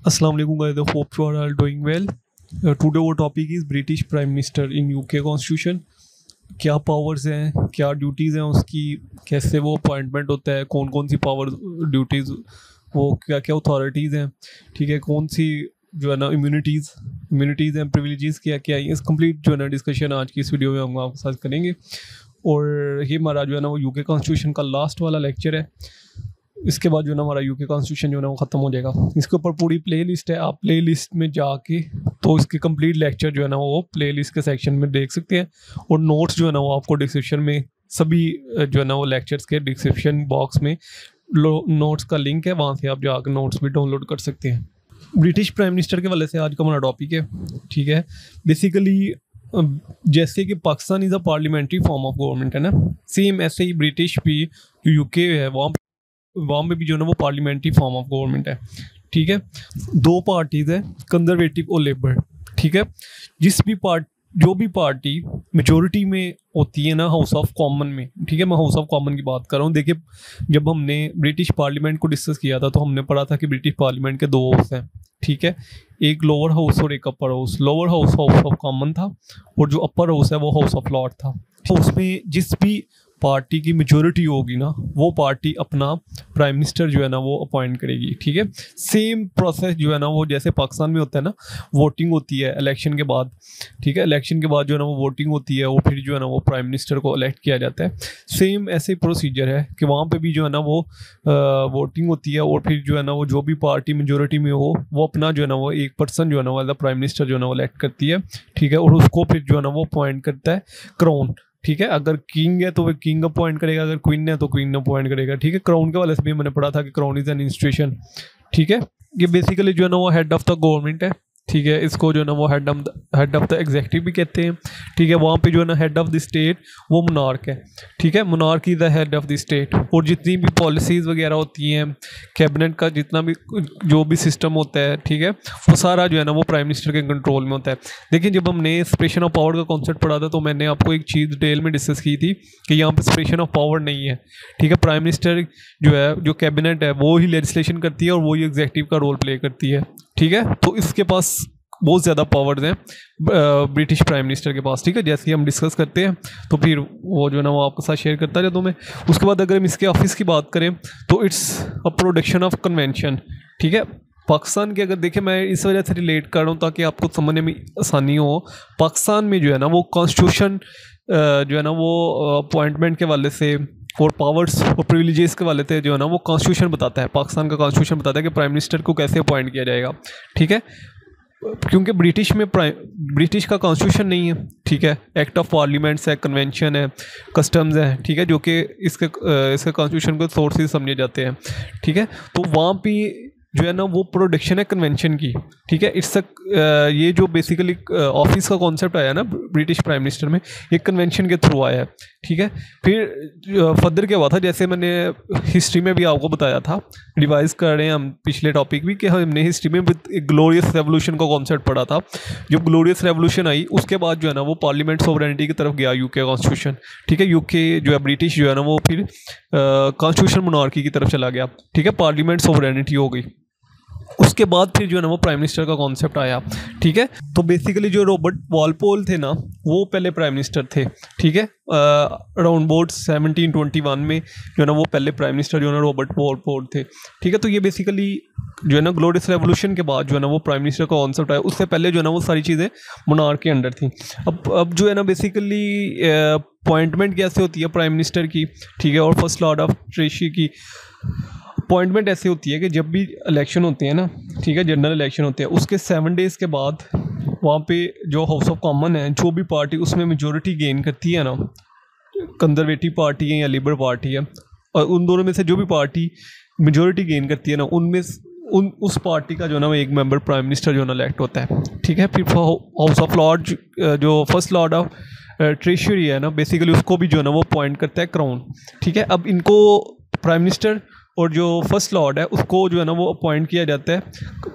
Assalamu alaikum guys, I hope you are all doing well. Today our topic is British Prime Minister in UK Constitution. क्या powers हैं, क्या duties हैं उसकी, कैसे वो appointment होता है, कौन कौन सी पावर ड्यूटीज़, वो क्या क्या अथॉरिटीज़ हैं, ठीक है, कौन सी जो है ना इम्यूनिटीज़ हैं, प्रिविलेजेस क्या क्या है, इस कंप्लीट जो है ना डिस्कशन आज की इस वीडियो में हम आपके साथ करेंगे। और ये हमारा जो है ना वो यूके कॉन्स्टिट्यूशन का लास्ट वाला लेक्चर है। इसके बाद जो है ना हमारा यूके कॉन्स्टिट्यूशन जो है ना वो ख़त्म हो जाएगा। इसके ऊपर पूरी प्लेलिस्ट है, आप प्लेलिस्ट में जाके तो इसके कंप्लीट लेक्चर जो है ना वो प्लेलिस्ट के सेक्शन में देख सकते हैं। और नोट्स जो है ना वो आपको डिस्क्रिप्शन में सभी जो है ना वो लेक्चर्स के डिस्क्रिप्शन बॉक्स में नोट्स का लिंक है, वहाँ से आप जाकर नोट्स भी डाउनलोड कर सकते हैं। ब्रिटिश प्राइम मिनिस्टर के वाले से आज का हमारा टॉपिक है, ठीक है। बेसिकली जैसे कि Pakistan is a parliamentary form of government है ना, सेम ऐसे ही ब्रिटिश भी यूके है वहाँ पे भी जो है ना वो पार्लियामेंट्री फॉर्म ऑफ गवर्नमेंट है, ठीक है। दो पार्टीज़ है, कंजर्वेटिव और लेबर, ठीक है। जो भी पार्टी मेजोरिटी में होती है ना हाउस ऑफ कॉमन में, ठीक है, मैं हाउस ऑफ कॉमन की बात कर रहा हूँ। देखिए, जब हमने ब्रिटिश पार्लियामेंट को डिस्कस किया था तो हमने पढ़ा था कि ब्रिटिश पार्लियामेंट के दो हाउस हैं, ठीक है, एक लोअर हाउस और एक upper house. Lower house house of common था और जो अपर हाउस है वो हाउस ऑफ लॉर्ड था। तो उसमें जिस भी पार्टी की मेजोरिटी होगी ना वो पार्टी अपना प्राइम मिनिस्टर जो है ना वो अपॉइंट करेगी, ठीक है। सेम प्रोसेस जो है ना वो जैसे पाकिस्तान में होता है ना, वोटिंग होती है इलेक्शन के बाद, ठीक है। इलेक्शन के बाद जो है ना वो वोटिंग होती है और फिर जो है ना वो प्राइम मिनिस्टर को इलेक्ट किया जाता है। सेम ऐसे प्रोसीजर है कि वहाँ पे भी जो है ना वो वोटिंग होती है और फिर जो है ना वो जो भी पार्टी मेजोरिटी में हो वो अपना जो है ना वो एक पर्सन जो है ना वो एज अ प्राइम मिनिस्टर जो है ना वो इलेक्ट करती है, ठीक है। और उसको फिर जो है ना वो अपॉइंट करता है क्राउन, ठीक है। अगर किंग है तो वह किंग अपॉइंट करेगा, अगर क्वीन है तो क्वीन अपॉइंट करेगा, ठीक है। क्राउन के वाले से भी मैंने पढ़ा था कि क्राउन इज एन इंस्टीट्यूशन, ठीक है। ये बेसिकली जो है ना वो हेड ऑफ द गवर्नमेंट है, ठीक है। इसको जो है ना वो हेड ऑफ द एग्जीक्यूटिव भी कहते हैं, ठीक है। वहाँ पे जो है ना हेड ऑफ द स्टेट वो मोनार्क है, ठीक है। Monarch is the head of the state. और जितनी भी पॉलिसीज़ वगैरह होती हैं, कैबिनेट का जितना भी जो भी सिस्टम होता है, ठीक है, वो सारा जो है ना वो प्राइम मिनिस्टर के कंट्रोल में होता है। देखिए, जब हमने सेपरेशन ऑफ पावर का कॉन्सेप्ट पढ़ा था तो मैंने आपको एक चीज़ डिटेल में डिस्कस की थी कि यहाँ पर सेपरेशन ऑफ पावर नहीं है, ठीक है। प्राइम मिनिस्टर जो है, जो कैबिनेट है वो ही लेजिस्लेशन करती है और वो ही एग्जीक्यूटिव का रोल प्ले करती है, ठीक है। तो इसके पास बहुत ज़्यादा पावर्स हैं ब्रिटिश प्राइम मिनिस्टर के पास, ठीक है। जैसे ही हम डिस्कस करते हैं तो फिर वो जो है ना वो आपके साथ शेयर करता जाता हूँ मैं। उसके बाद अगर हम इसके ऑफिस की बात करें तो it's a production of convention, ठीक है। पाकिस्तान के अगर देखें, मैं इस वजह से रिलेट कर रहा हूँ ताकि आपको समझने में आसानी हो। पाकिस्तान में जो है ना वो कॉन्स्टिट्यूशन जो है ना वो अपॉइंटमेंट के वाले से और पावर्स और प्रिविलेजेस के वाले से जो है ना वो कॉन्स्टिट्यूशन बताता है, पाकिस्तान का कॉन्स्टिट्यूशन बताता है कि प्राइम मिनिस्टर को कैसे अपॉइंट किया जाएगा, ठीक है। क्योंकि ब्रिटिश का कॉन्स्टिट्यूशन नहीं है, ठीक है। एक्ट ऑफ पार्लियामेंट्स है, कन्वेंशन है, कस्टम्स है, ठीक है, जो कि इसके कॉन्स्टिट्यूशन के सोर्सेज समझे जाते हैं, ठीक है। तो वहाँ पे जो है ना वो प्रोडक्शन है कन्वेंशन की, ठीक है। ये जो बेसिकली ऑफिस का कॉन्सेप्ट आया ना ब्रिटिश प्राइम मिनिस्टर में, ये कन्वेंशन के थ्रू आया है, ठीक है। फिर फर्दर क्या हुआ था, जैसे मैंने हिस्ट्री में भी आपको बताया था, रिवाइज कर रहे हैं हम पिछले टॉपिक भी, कि हमने हिस्ट्री में ग्लोरियस रेवोल्यूशन का कॉन्सेप्ट पढ़ा था। जब ग्लोरियस रेवोल्यूशन आई उसके बाद जो है ना वो पार्लियामेंट सोवरेनिटी की तरफ गया यूके कॉन्स्टिट्यूशन, ठीक है। यूके जो है ब्रिटिश जो है ना वो फिर कॉन्स्टिट्यूशन मोनार्की की तरफ चला गया, ठीक है, पार्लियामेंट सोवरेनिटी हो गई। उसके बाद फिर जो है ना वो प्राइम मिनिस्टर का कॉन्सेप्ट आया, ठीक है। तो बेसिकली जो रॉबर्ट वॉलपोल थे ना वो पहले प्राइम मिनिस्टर थे, ठीक है। अराउंड अबाउट 1721 में जो है ना वो पहले प्राइम मिनिस्टर जो है ना रॉबर्ट वॉलपोल थे, ठीक है। तो ये बेसिकली जो है ना ग्लोरियस रेवोल्यूशन के बाद जो है ना वो प्राइम मिनिस्टर का कॉन्सेप्ट आया। उससे पहले जो है ना वो सारी चीज़ें मोनार्क के अंडर थी। अब जो है ना बेसिकली अपॉइंटमेंट कैसे होती है प्राइम मिनिस्टर की, ठीक है, और फर्स्ट लॉर्ड ऑफ ट्रेजरी की अपॉइंटमेंट ऐसी होती है कि जब भी इलेक्शन होते हैं ना, ठीक है, जनरल इलेक्शन होते हैं, उसके 7 डेज़ के बाद वहाँ पे जो हाउस ऑफ कॉमन है, जो भी पार्टी उसमें मेजोरिटी गेन करती है ना, कंजर्वेटिव पार्टी है या लिबरल पार्टी है, और उन दोनों में से जो भी पार्टी मेजोरिटी गेन करती है ना उनमें उस पार्टी का जो है ना वो एक मेंबर प्राइम मिनिस्टर जो है ना इलेक्ट होता है, ठीक है। फिर हाउस ऑफ लॉर्ड जो फर्स्ट लॉर्ड ऑफ ट्रेजरी है ना, बेसिकली उसको भी जो है ना वो अपॉइंट करता है क्राउन, ठीक है। अब इनको प्राइम मिनिस्टर और जो फर्स्ट लॉर्ड है उसको जो है ना वो अपॉइंट किया जाता है,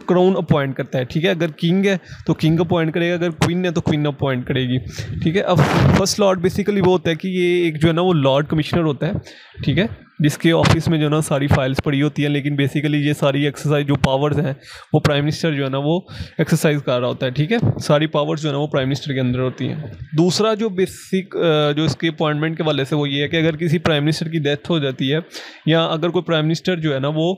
क्राउन अपॉइंट करता है, ठीक है। अगर किंग है तो किंग अपॉइंट करेगा, अगर क्वीन है तो क्वीन अपॉइंट करेगी, ठीक है। अब फर्स्ट लॉर्ड बेसिकली वो होता है कि ये एक जो है ना वो लॉर्ड कमिश्नर होता है, ठीक है। जिसके ऑफिस में जो है ना सारी फाइल्स पड़ी होती हैं, लेकिन बेसिकली ये सारी एक्सरसाइज जो पावर्स हैं वो प्राइम मिनिस्टर जो है ना वो एक्सरसाइज कर रहा होता है, ठीक है। सारी पावर्स जो है ना वो प्राइम मिनिस्टर के अंदर होती हैं। दूसरा जो बेसिक जो इसके अपॉइंटमेंट के वाले से वो ये है कि अगर किसी प्राइम मिनिस्टर की डेथ हो जाती है या अगर कोई प्राइम मिनिस्टर जो है ना वो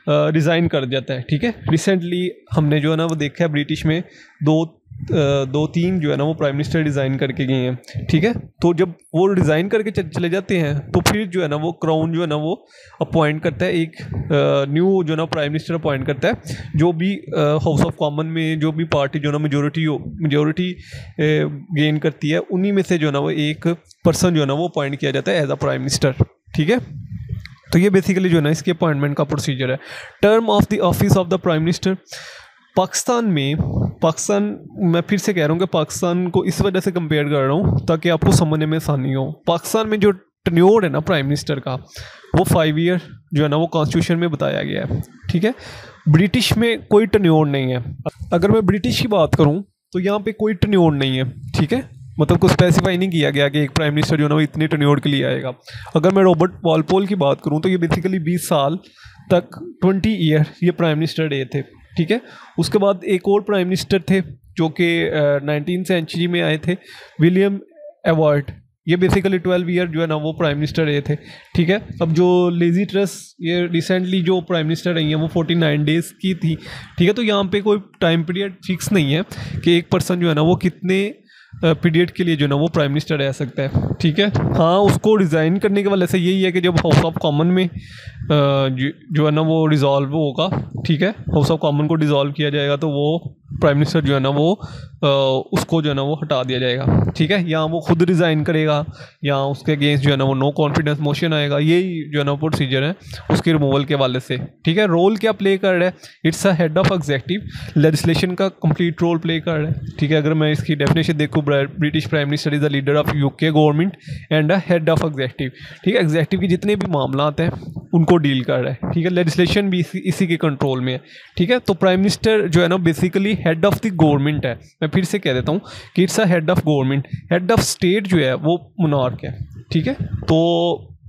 रिज़ाइन कर जाता है, ठीक है। रिसेंटली हमने जो है ना वो देखा है ब्रिटिश में दो तीन जो है ना वो प्राइम मिनिस्टर डिज़ाइन करके गए हैं, ठीक है। तो जब वो डिज़ाइन करके चले जाते हैं तो फिर जो है ना वो क्राउन जो है ना वो अपॉइंट करता है, एक न्यू जो है ना प्राइम मिनिस्टर अपॉइंट करता है। जो भी हाउस ऑफ कॉमन में जो भी पार्टी जो है ना मेजोरिटी गेन करती है, उन्हीं में से जो है ना वो एक पर्सन जो है ना वो अपॉइंट किया जाता है एज अ प्राइम मिनिस्टर, ठीक है। तो ये बेसिकली जो है ना इसके अपॉइंटमेंट का प्रोसीजर है। Term of the office of the prime minister. Pakistan मैं फिर से कह रहा हूँ कि पाकिस्तान को इस वजह से कंपेयर कर रहा हूँ ताकि आपको समझने में आसानी हो। पाकिस्तान में जो टेन्योर है ना प्राइम मिनिस्टर का वो 5 ईयर जो है ना वो कॉन्स्टिट्यूशन में बताया गया है, ठीक है। ब्रिटिश में कोई टेन्योर नहीं है। अगर मैं ब्रिटिश की बात करूँ तो यहाँ पे कोई टेन्योर नहीं है, ठीक है। मतलब को स्पेसिफाई नहीं किया गया कि एक प्राइम मिनिस्टर जो है ना वो इतनी टेन्योर के लिए आएगा। अगर मैं रॉबर्ट वॉलपोल की बात करूँ तो ये बेसिकली 20 साल तक 20 ईयर ये प्राइम मिनिस्टर रहे थे, ठीक है। उसके बाद एक और प्राइम मिनिस्टर थे जो कि 19th सेंचुरी में आए थे, विलियम एवर्ट। ये बेसिकली 12 ईयर जो है ना वो प्राइम मिनिस्टर रहे थे, ठीक है। अब जो लेजी ट्रस ये रिसेंटली जो प्राइम मिनिस्टर रही हैं वो 49 डेज़ की थी, ठीक है। तो यहाँ पे कोई टाइम पीरियड फिक्स नहीं है कि एक पर्सन जो है ना वो कितने पीरियड के लिए जो है ना वो प्राइम मिनिस्टर रह सकता है, ठीक है। हाँ, उसको रिज़ाइन करने के वजह से यही है कि जब हाउस ऑफ कॉमन में जो है ना वो डिज़ोल्व होगा, ठीक है, हाउस ऑफ कॉमन को डिज़ोल्व किया जाएगा तो वो प्राइम मिनिस्टर जो है ना वो उसको जो है ना वो हटा दिया जाएगा, ठीक है। या वो खुद रिज़ाइन करेगा या उसके अगेंस्ट जो है ना वो नो कॉन्फिडेंस मोशन आएगा। यही जो है ना प्रोसीजर है उसके रिमूवल के वाले से, ठीक है। रोल क्या प्ले कर रहा है? It's a head of executive, legislation का कंप्लीट रोल प्ले कर रहा है, ठीक है। अगर मैं इसकी डेफिनेशन देखूँ, British prime minister is the leader of UK government and a head of executive, ठीक है। एग्जेक्टिव के जितने भी मामला आते हैं उनको डील कर रहा है, ठीक है। लेजिस्लेशन भी इसी के कंट्रोल में है, ठीक है। तो प्राइम मिनिस्टर जो है ना basically head of the government है। मैं फिर से कह देता हूँ कि it's a head of government. Head of state जो है वो मोनार्क है, ठीक है। तो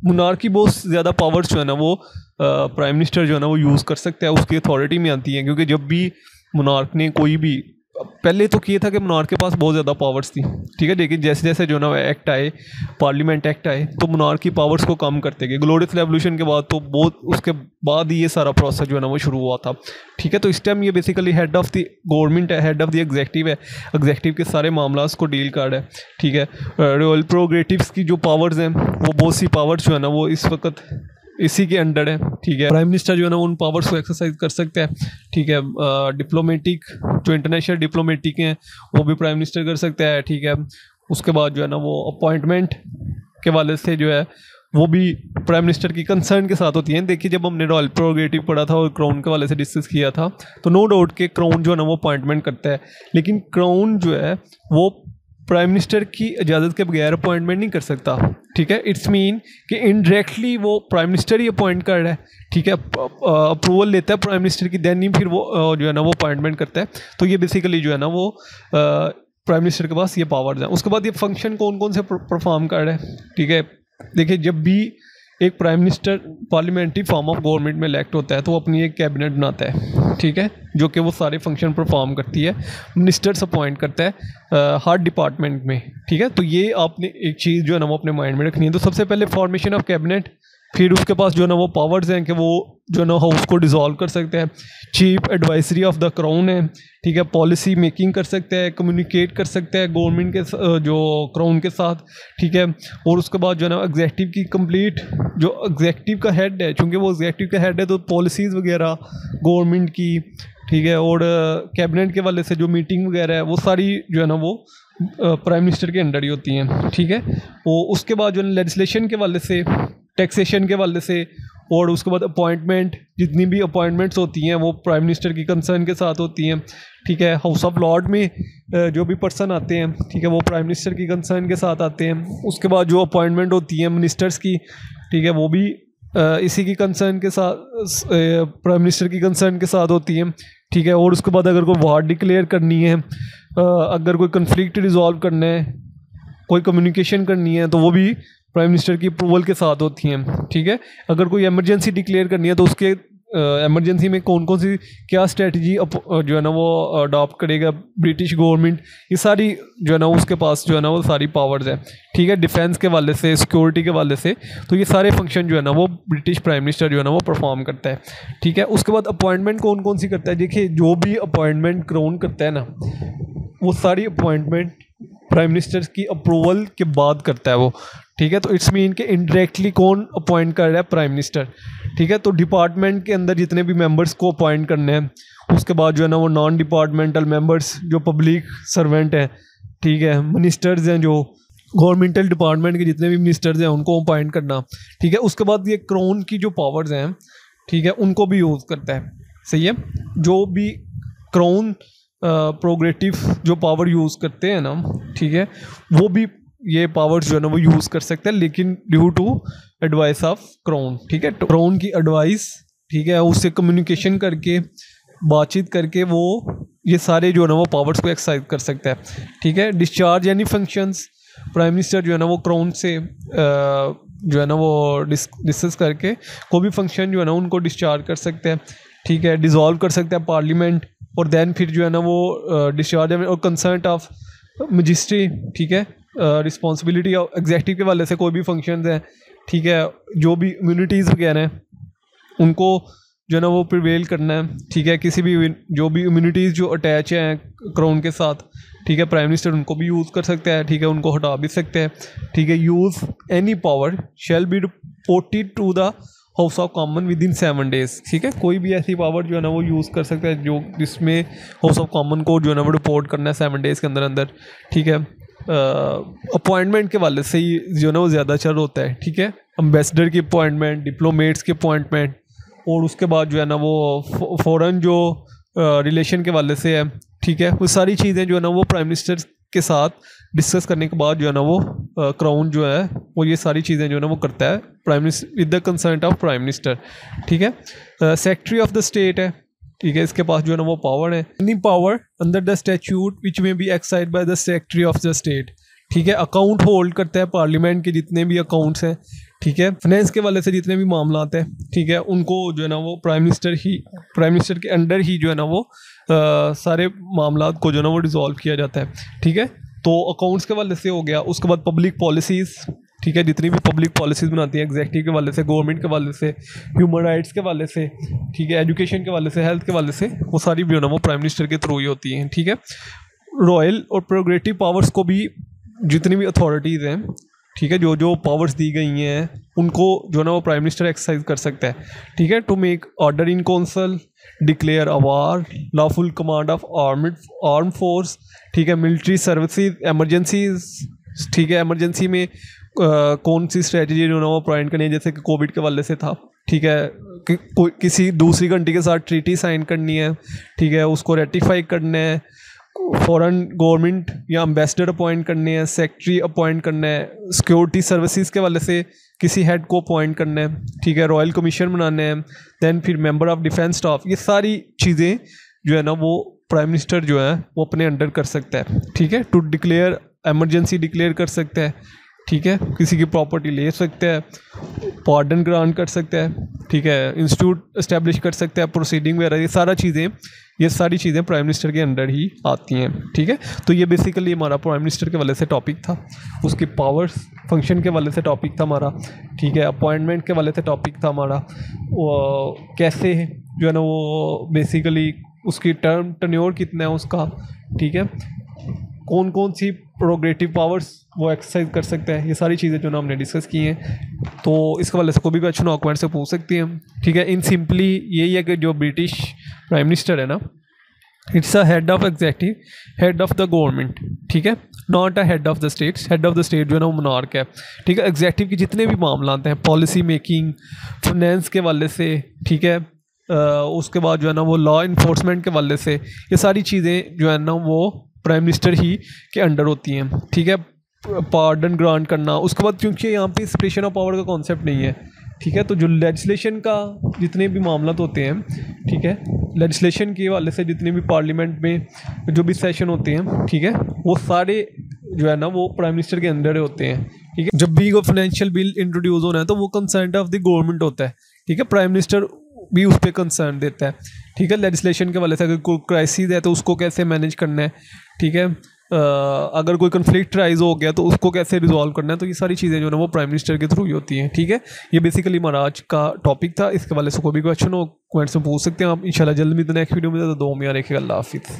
मोनार्क की बहुत ज़्यादा पावर्स जो है ना वो प्राइम मिनिस्टर जो है ना वो यूज़ कर सकता है, उसकी अथॉरिटी में आती है। क्योंकि जब भी मोनार्क ने कोई भी, पहले तो किया था कि मोनार्क के पास बहुत ज़्यादा पावर्स थी, ठीक है। लेकिन जैसे जैसे जो ना एक्ट आए, पार्लियामेंट एक्ट आए, तो मोनार्क की पावर्स को कम करते गए। ग्लोरियस रेवोल्यूशन के बाद तो बहुत उसके बाद ही ये सारा प्रोसेस जो है ना वो शुरू हुआ था, ठीक है। तो इस टाइम ये basically head of the government है, हेड ऑफ द एग्जेक्टिव है। एग्जेक्टिव के सारे मामला को डील कर रहा है, ठीक है। रॉयल प्रोग्रेटिव्स की जो पावर्स हैं वो बहुत सी पावर्स जो है ना वो इस वक्त इसी के अंडर है, ठीक है। प्राइम मिनिस्टर जो है ना उन पावर्स को एक्सरसाइज कर सकते हैं, ठीक है। डिप्लोमेटिक जो इंटरनेशनल डिप्लोमेटिक हैं वो भी प्राइम मिनिस्टर कर सकता है, ठीक है। उसके बाद जो है ना वो अपॉइंटमेंट के वाले से जो है वो भी प्राइम मिनिस्टर की कंसर्न के साथ होती हैं। देखिए, जब हमने रॉयल प्रोग्रेटिव पढ़ा था और क्राउन के वाले से डिस्कस किया था तो नो डाउट के क्राउन जो है ना वो अपॉइंटमेंट करता है, लेकिन क्राउन जो है वो प्राइम मिनिस्टर की इजाज़त के बगैर अपॉइंटमेंट नहीं कर सकता, ठीक है। इट्स मीन कि इनडायरेक्टली वो प्राइम मिनिस्टर ही अपॉइंट कर रहा है, ठीक है। अप्रूवल लेता है प्राइम मिनिस्टर की, देन ही फिर वो जो है ना वो अपॉइंटमेंट करता है। तो ये बेसिकली जो है ना वो प्राइम मिनिस्टर के पास ये पावर्स हैं। उसके बाद ये फंक्शन कौन कौन से परफॉर्म कर रहा है, ठीक है। देखिए, जब भी एक prime minister parliamentary form of government में इलेक्ट होता है तो वो अपनी एक कैबिनेट बनाता है, ठीक है, जो कि वो सारे फंक्शन परफॉर्म करती है। मिनिस्टर्स अपॉइंट करता है हर डिपार्टमेंट में, ठीक है। तो ये आपने एक चीज़ जो है ना वो अपने माइंड में रखनी है। तो सबसे पहले फॉर्मेशन ऑफ कैबिनेट, फिर उसके पास जो है ना वो पावर्स हैं कि वो जो है ना हाउस को डिसॉल्व कर सकते हैं। Chief advisory of the crown है, ठीक है। पॉलिसी मेकिंग कर सकते हैं, कम्युनिकेट कर सकते हैं गवर्नमेंट के जो क्राउन के साथ, ठीक है। और उसके बाद जो है ना एग्जेक्टिव की कंप्लीट, जो एग्जेक्टिव का हेड है, चूँकि वो एग्जेक्टिव का हेड है तो पॉलिसीज़ वगैरह गवर्नमेंट की, ठीक है, और कैबिनेट के वाले से जो मीटिंग वगैरह है वो सारी जो है ना वो प्राइम मिनिस्टर के अंडर ही होती हैं, ठीक है। वो उसके बाद जो है लेजिस्लेशन के वाले से, टैक्सेशन के वाले से, और उसके बाद अपॉइंटमेंट, जितनी भी अपॉइंटमेंट्स होती हैं वो प्राइम मिनिस्टर की कंसर्न के साथ होती हैं, ठीक है। हाउस ऑफ लॉर्ड में जो भी पर्सन आते हैं, ठीक है, वो प्राइम मिनिस्टर की कंसर्न के साथ आते हैं। उसके बाद जो अपॉइंटमेंट होती है मिनिस्टर्स की, ठीक है, वो भी इसी की कंसर्न के साथ, प्राइम मिनिस्टर की कंसर्न के साथ होती हैं, ठीक है। और उसके बाद अगर कोई वार डिक्लेयर करनी है, अगर कोई कन्फ्लिक्ट रिजॉल्व करना है, कोई कम्युनिकेशन करनी है, तो वो भी प्राइम मिनिस्टर की अप्रूवल के साथ होती हैं, ठीक है। अगर कोई इमरजेंसी डिक्लेयर करनी है तो उसके इमरजेंसी में कौन कौन सी क्या स्ट्रेटजी जो है ना वो अडॉप्ट करेगा ब्रिटिश गवर्नमेंट, ये सारी जो है ना उसके पास जो है ना वो सारी पावर्स है, ठीक है। डिफेंस के वाले से, सिक्योरिटी के वाले से, तो ये सारे फंक्शन जो है ना वो ब्रिटिश प्राइम मिनिस्टर जो है ना वो परफॉर्म करता है, ठीक है। उसके बाद अपॉइंटमेंट कौन कौन सी करता है, देखिए जो भी अपॉइंटमेंट क्राउन करता है ना वो सारी अपॉइंटमेंट प्राइम मिनिस्टर की अप्रूवल के बाद करता है वो, ठीक है। तो इट्स मीन कि इनडायरेक्टली कौन अपॉइंट कर रहा है, प्राइम मिनिस्टर, ठीक है। तो डिपार्टमेंट के अंदर जितने भी मेंबर्स को अपॉइंट करने हैं, उसके बाद जो है ना वो नॉन डिपार्टमेंटल मेंबर्स जो पब्लिक सर्वेंट हैं, ठीक है, मिनिस्टर्स हैं जो गवर्नमेंटल डिपार्टमेंट के जितने भी मिनिस्टर्स हैं उनको अपॉइंट करना, ठीक है। उसके बाद ये क्राउन की जो पावर्स हैं, ठीक है, उनको भी यूज़ करता है, सही है। जो भी क्राउन प्रोग्रेटिव जो पावर यूज़ करते हैं ना, ठीक है, वो भी ये पावर्स जो है ना वो यूज़ कर सकते हैं, लेकिन due to advice of crown, ठीक है। तो क्राउन की एडवाइस, ठीक है, उससे कम्युनिकेशन करके, बातचीत करके वो ये सारे जो है ना वो पावर्स को एक्सरसाइज कर सकता है, ठीक है। डिस्चार्ज यानी फंक्शंस प्राइम मिनिस्टर जो है ना वो क्राउन से जो है ना वो डिस्कस करके कोई भी फंक्शन जो है ना उनको डिस्चार्ज कर सकते हैं, ठीक है। डिसॉल्व कर सकते हैं पार्लियामेंट, और देन फिर जो है ना वो डिस्चार्ज और कंसर्ट ऑफ मजिस्ट्री, ठीक है, रिस्पॉन्सिबिलिटी ऑफ एग्जेक्टिव के वाले से कोई भी फंक्शन है, ठीक है, जो भी इम्यूनिटीज़ वगैरह हैं उनको जो है ना वो प्रिवेल करना है, ठीक है। किसी भी जो भी इम्यूनिटीज़ जो अटैच हैं क्राउन के साथ, ठीक है, प्राइम मिनिस्टर उनको भी यूज़ कर सकता है, ठीक है, उनको हटा भी सकते हैं, ठीक है। Use any power shall be reported to the house of common within 7 days, ठीक है। कोई भी ऐसी पावर जो है ना वो यूज़ कर सकता है जो जिसमें हाउस ऑफ कॉमन को जो है ना वो रिपोर्ट करना है 7 days के अंदर अंदर, ठीक है। अपॉइंटमेंट के वाले से ही जो है ना वो ज़्यादा चल होता है, ठीक है। एम्बेसडर की अपॉइंटमेंट, डिप्लोमेट्स की अपॉइंटमेंट, और उसके बाद जो है ना वो फॉरेन जो रिलेशन के वाले से है, ठीक है। वो सारी चीज़ें जो है ना वो प्राइम मिनिस्टर के साथ डिस्कस करने के बाद जो है ना वो क्राउन जो है वो ये सारी चीज़ें जो है ना वो करता है prime minister with the concert of prime minister, ठीक है। सेक्रेटरी ऑफ द स्टेट है, ठीक है, इसके पास जो है ना वो पावर है, any power under the statute which may be exercised by the secretary of the state, ठीक है। अकाउंट होल्ड करता है पार्लियामेंट के जितने भी अकाउंट्स हैं, ठीक है। फाइनेंस के वाले से जितने भी मामला हैं, ठीक है, उनको जो है ना वो प्राइम मिनिस्टर के अंडर ही जो है ना वो सारे मामला को जो है ना वो डिसॉल्व किया जाता है, ठीक है। तो अकाउंट्स के वाले से हो गया। उसके बाद पब्लिक पॉलिसीज़, ठीक है, जितनी भी पब्लिक पॉलिसीज़ बनाती है एग्जेक्टिव के वाले से, गवर्नमेंट के वाले से, ह्यूमन राइट्स के वाले से, ठीक है, एजुकेशन के वाले से, हेल्थ के वाले से, वो सारी भी जो है ना वो प्राइम मिनिस्टर के थ्रू ही होती हैं, ठीक है। रॉयल और प्रोग्रेटिव पावर्स को भी जितनी भी अथॉरिटीज़ हैं, ठीक है, जो जो पावर्स दी गई हैं उनको जो है ना वो प्राइम मिनिस्टर एक्सरसाइज कर सकता है, ठीक है। To make order in council, declare a war, lawful command of arm force, ठीक है, मिलिट्री सर्विसेज, एमरजेंसीज, ठीक है, एमरजेंसी में कौन सी स्ट्रेटजी जो है ना वो अपॉइंट करनी है, जैसे कि कोविड के वाले से था, ठीक है, कोई किसी दूसरी कंट्री के साथ ट्रीटी साइन करनी है, ठीक है, उसको रेटिफाई करना है, फॉरेन गवर्नमेंट या एम्बेसडर अपॉइंट करने हैं, सेक्रेटरी अपॉइंट करना है, सिक्योरिटी सर्विसेज के वाले से किसी हेड को अपॉइंट करना है, ठीक है, रॉयल कमीशन बनाने हैं, दैन फिर मेंबर ऑफ डिफेंस स्टाफ, ये सारी चीज़ें जो है ना वो प्राइम मिनिस्टर जो है वो अपने अंडर कर सकता है, ठीक है। टू डिक्लेयर एमरजेंसी डिक्लेयर कर सकता है, ठीक है, किसी की प्रॉपर्टी ले सकता है, पार्डन ग्रांट कर सकता है, ठीक है, इंस्टीट्यूट इस्टेब्लिश कर सकता है, प्रोसीडिंग वगैरह, ये सारी चीज़ें प्राइम मिनिस्टर के अंडर ही आती हैं, ठीक है। तो ये बेसिकली हमारा प्राइम मिनिस्टर के वाले से टॉपिक था, उसकी पावर्स फंक्शन के वाले से टॉपिक था हमारा, ठीक है, अपॉइंटमेंट के वाले से टॉपिक था हमारा, वो कैसे जो है ना वो बेसिकली उसकी टर्न्योर कितना है उसका, ठीक है, कौन कौन सी प्रोग्रेटिव पावर्स वो एक्सरसाइज कर सकता है, ये सारी चीज़ें जो ना हमने डिस्कस की हैं। तो इसके वाले से कोई भी क्वेश्चन हो कमेंट से पूछ सकती हैं, ठीक है। इन सिंपली यही है कि जो ब्रिटिश प्राइम मिनिस्टर है ना, it's a head of executive, head of the government, ठीक है, not a head of the states. Head of the state जो है ना वो मोनार्क है, ठीक है। एग्जेक्टिव के जितने भी मामला आते हैं, पॉलिसी मेकिंग, फाइनेंस के वाले से, ठीक है, उसके बाद जो है ना वो लॉ इन्फोर्समेंट के वाले से, ये सारी चीज़ें जो है ना वो प्राइम मिनिस्टर ही के अंडर होती हैं, ठीक है। पार्डन ग्रांट करना, उसके बाद क्योंकि यहाँ पे सेपरेशन ऑफ पावर का कॉन्सेप्ट नहीं है, ठीक है, तो जो लेजिस्लेशन का जितने भी मामला होते हैं, ठीक है, लेजिस्लेशन के वाले से जितने भी पार्लियामेंट में जो भी सेशन होते हैं, ठीक है, वो सारे जो है ना वो प्राइम मिनिस्टर के अंडर होते हैं, ठीक है। जब भी कोई फाइनेंशियल बिल इंट्रोड्यूस होना है तो वो कंसर्न ऑफ द गवर्नमेंट होता है, ठीक है। प्राइम मिनिस्टर भी उस पर कंसर्न देता है, ठीक है। लेजिस्लेशन के वाले से अगर कोई क्राइसिस है तो उसको कैसे मैनेज करना है, ठीक है। अगर कोई कन्फ्लिक्ट राइज हो गया तो उसको कैसे रिजॉल्व करना है, तो ये सारी चीज़ें जो है वो प्राइम मिनिस्टर के थ्रू ही होती हैं, ठीक है। ये बेसिकली हमारा आज का टॉपिक था। इसके वाले से कोई भी क्वेश्चन हो कमेंट्स में पूछ सकते हैं आप। इंशाल्लाह जल्द मिलते हैं नेक्स्ट वीडियो में। तो दो में यार, अल्लाह हाफिज़।